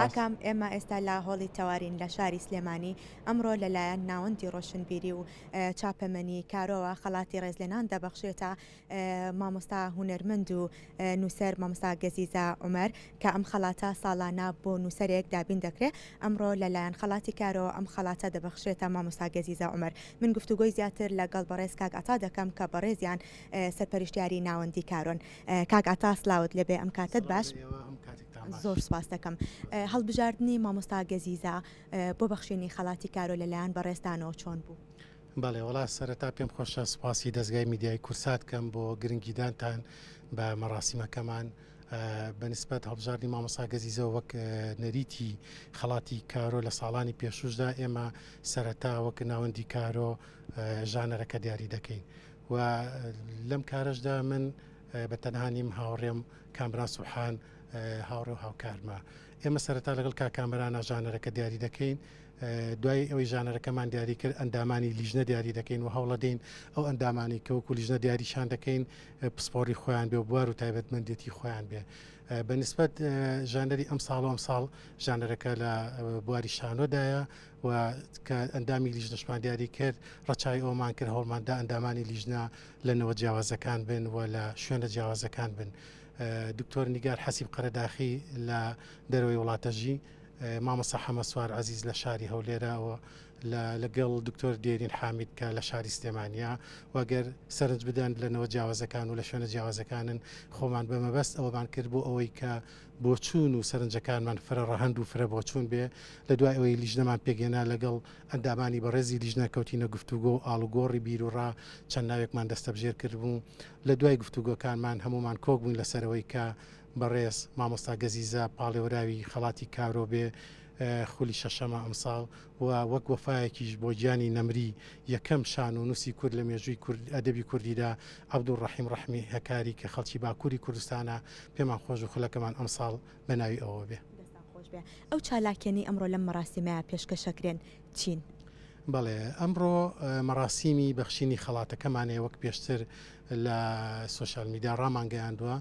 ئاکام ئێمە ئێستا لا هۆڵی تەوارین لە شاری سلێمانی ئەمڕۆ لەلایەن ناوەندی ڕۆشنبیری و چاپەمەنی کارۆوە خەڵاتی ڕێزلێنان دەبەخشێتە مامۆستا هونەرمەند و نووسەر مامۆستا گەزیزە عومەر کە ئەم خەڵاتە ساڵانە بۆ نووسەرێک دابین دەکرێت ئەمڕۆ لەلایەن خەڵاتی کارۆوە ئەم خەڵاتە دەبەخشێتە مامۆستا گەزیزە عومەر من گفتوگۆی زیاتر لەگەڵ بەڕێز کاک ئاتا دەکەم کە بەڕێزیان سەرپەرشتیاری ناوەندی کارۆن کاک ئاتا سلااوت لەبێ ئەم کاتت باش زۆر سپاس دەکەم هەڵبژاردننی مامۆستا گەزیزە بۆ بەخشێنی خەڵاتی کارۆ لەلایەن بەڕێستانەوە چۆن بوو؟ بەڵێ وڵا سەرەتا پێم خۆشە سوپاسی دەستگای میدیای کورسات کەم بۆ گرنگیدانتان بە مەراسیمەکەمان بەنسبەت هەڵبژاردننی مامۆستا گەزیزە وەک نەریتی خەڵاتی کارۆ لە ساڵانی پێشوشدا ئێمە سەرەتا وەک ناوەندی کارۆ ژانەرەکە دیاری دەکەین و لەم کارەشدا من بە تەنهانیم هاوڕێم کامران سوحان هاوڕێ و هاوکارمە ئێمە سەرەتا لەگەڵ کاکامرانە ژانەرەکە دیاری دەکەین دوای ئەوەی ژانەرەکەمان دیاری کرد ئەندامانی لیژنە دیاری دەکەین و هەوڵەدەین ئەو ئەندامانی کەوکو لیژنە دیاریشان دەکەین پسپۆری خۆیان بێ و بوار و تایبەتمەندێتی خۆیان بێ بەنسبەت ژانەری ئەم ساڵ و ئەم ساڵ ژانەرەکە لە بواری شانۆدایە و کە ئەندامی لیژنەشمان دیاری کرد ڕەچای ئەومان کرد هەوڵماندا ئەندامانی لیژنە لەنەوە جیاوازەکان بن و لە شوێنە جیاوازەکان بن دکتۆر نیگار حەسیب قەرەداخی لە دەروی وڵاتەژی مامۆستا حەمە سوار عەزیز لە شاری هەولێرەوە لەگەڵ دکتۆر دێرین حامید کە لە شاری سلێمانیا وەگەر سەرنج بدەن لەنەوە جیاوازەکان و لە شوێنە جیاوازەکانن خۆمان بەمەبەست ئەوەمان کرد بۆ ئەوەی کە بۆچوون و سەرنجەکانمان فرە ڕەهەند و فرە بۆچوون بێ لە دوای ئەوەی لیژنەمان پێگەێنا لەگەڵ ئەندامانی بەڕێزی لیژنە کەوتینە گفتوگۆ و ئاڵوگۆڕی بیر و ڕا چەند ناوێکمان دەستەبژێر کردبوو لە دوای گفتوگۆکانمان هەمومان کۆک بووین لەسەرەوەی کە بەڕێز مامۆستا گەزیزە پاڵێوراوی خەڵاتی کارۆ بێ خولی شەشەمە ئەمساڵ و وەک وەفایەکیش بۆ گیانی نەمری یەکەم شان و نووسی کورد لە مێژووی ئەدەبی کوردیدا عەبدوڕەحیم ڕەحمی هەکاری کە خەڵکی باکووری کوردستانە پێمان خۆش و خولەکەمان ئەمساڵ بەناوی ئەوە بێ ئەو چالاکێنی ئەمڕۆ لەم مەراسیمەیە پێشکەشەکرێن چین؟ بەڵێ ئەمڕۆ مەراسیمی بەخشینی خەڵاتەکەمانەیە وەک پێشتر لە سوۆشال میدیا ڕامانگەیاندووە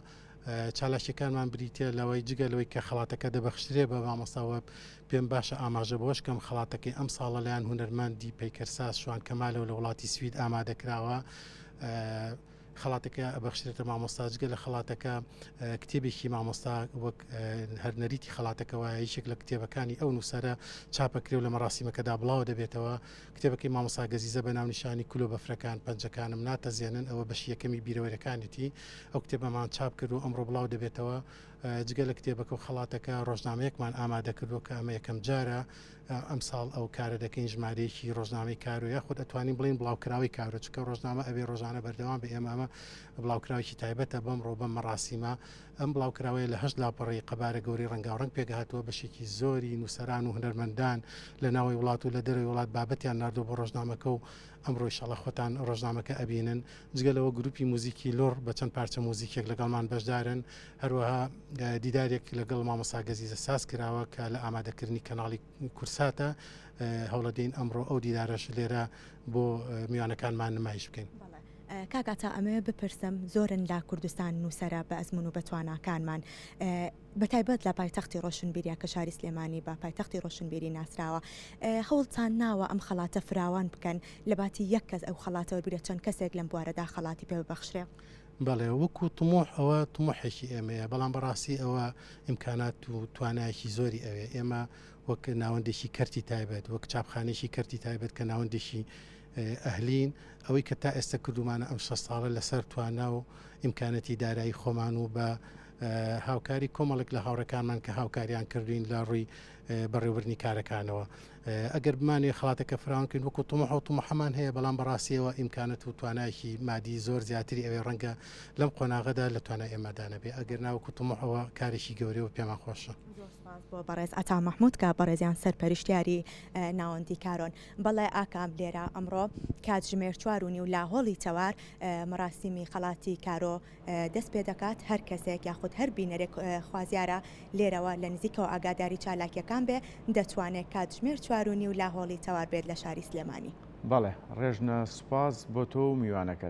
چالاکیەکانمان بریتە لەوەی جگە لەوەی کە خەڵاتەکە دەبەخشرێ بە مامۆستاوە پێم باشە ئاماژە بۆشکەم خەڵاتەکەی ئەم ساڵە لایەن هونەرمەندی پەیکەرساز شوان کەمالەوە لە وڵاتی سوید ئامادەکراوە خەڵاتەکە ئەبەخشرێتە مامۆستاجگە لە خەڵاتەکە کتێبێکی مامۆستا وەک هەرنەریتی خەڵاتەکەەوە یەکێک لە کتێبەکانی ئەو نووسەرە چاپەکرێ و لە مەراسیمەکەدا بڵاو دەبێتەوە کتێبەکەی مامۆستا گەزیزە بە ناونیشانی کولۆ بەفرەکان پەنجەکانم ناتەزیێنن ئەوە بەشی یەکەمی بیرەوەیەکانێتی ئەو کتێبەمان چاپ کرد و ئەمڕۆ بڵاو دەبێتەوە جگە لە کتێبەکە و خەڵاتەکە ڕۆژنامەیەکمان ئامادە کردو کە ئەمە یەکەم جارە ئەم ساڵ ئەو کارە دەکەین ژمارەیەکی ڕۆژنامەی کارۆیە خۆت ئەتوانین بڵین بڵاوکراوی کارۆ چکە ڕۆژنامە ئەبێ ڕۆژانە بەردەوام بە ئێمە بڵاوکراوێکی تایبەتە بەمڕۆ بەم مەراسیمە ئەم بڵاوکراوەیە لە هەشت لاپەڕی قەبارە گەوری ڕەنگاوڕەنگ پێگەهاتووە بەشێکی زۆری نووسەران و هونەرمەندان لە ناوەی وڵات و لە دەروی وڵات بابەتیان ناردووە بۆ ڕۆژنامەکە و ئەمڕۆ ئینشەڵا خۆتان ڕۆژنامەکە ئەبینن جگەلەوە گروپی موزیکی لۆڕ بە چەند پارچە موزیکێک لەگەڵمان بەشدارن هەروەها دیدارێک لەگەڵ مامۆستا گەزیزە ساز کراوە کە لە ئامادەکردنی کەناڵی کورساتە هەوڵەدەین ئەمڕۆ ئەو دیدارەش لێرە بۆ میوانەکانمان نمایش بکەین. کاکاتا ئەمە بپرسم زۆرن لا کوردستان نووسەرە بە ئەزمون و بەتواناکانمان بەتایبەت لە پایتەختی ڕۆشنبیریە کە شاری سلێمانی بە پایتەختی ڕۆشنبیری ناسراوە هەوڵتان ناوە ئەم خەڵاتە فراوان بکەن لە باتی یەک کەس ئەو خەڵاتەوە بێت چەند کەسێک لەم بوارەدا خەڵاتی پێ ببەخشرێ بەڵێ وەکو تمۆح ئەوە تمۆحێکی ئێمەیە بەڵام بەڕاستی ئەوە ئیمکانات و توانایەکی زۆری ئەوێ ئێمە وەک ناوەندێکی کەرتی تایبەت وەک چاپخانێکی کەرتی تایبەت کە ناوەندێکی ئەهلین ئەوەی کە تا ئێستا کردومانە ئەم 6 ساڵە لەسەر توانە و ئیمکانەتی دارایی خۆمان و بە هاوکاری کۆمەڵک لە هاوڕەکانمان کە هاوکاریان کردوین لە ڕووی بەڕێوەبردنی کارەکانەوە ئەگەر بمانێ خڵاتەکە فراوانکردن وەکو تمۆح و تمۆحەمان هەیە بەڵام بەڕاستیەوە ئیمکانەت و توانایەکی مادی زۆر زیاتری ئەوێ ڕەنگە لەم قۆناغەدا لە توانای ئێمەدانە بێ ئەگەر ناوەکو تمۆحەوە کارێکی گەورەوە پێمان خۆشە. بۆ بەڕێز ئەتا مەحموود کە بەڕێزیان سەرپەرشتیاری ناوەندی کارۆن بەڵێ ئاکام لێرە ئەمڕۆ کاتژمێر 4:30 و لاهۆڵی تەوار مەراسیمی خەڵاتی کارۆ دەست پێ دەکات هەر کەسێک یاخود هەر بینەرێک خوازیارە لێرەوە لە نزیکەوە ئاگاداری چالاکیەکان بێ دەتوانێت کاتژمێر 4:30 و لاهۆڵی تەوار بێت لە شاری سلێمانی. بەڵێ ڕێژنە سوپاس بۆ تۆ و میوانەکەت.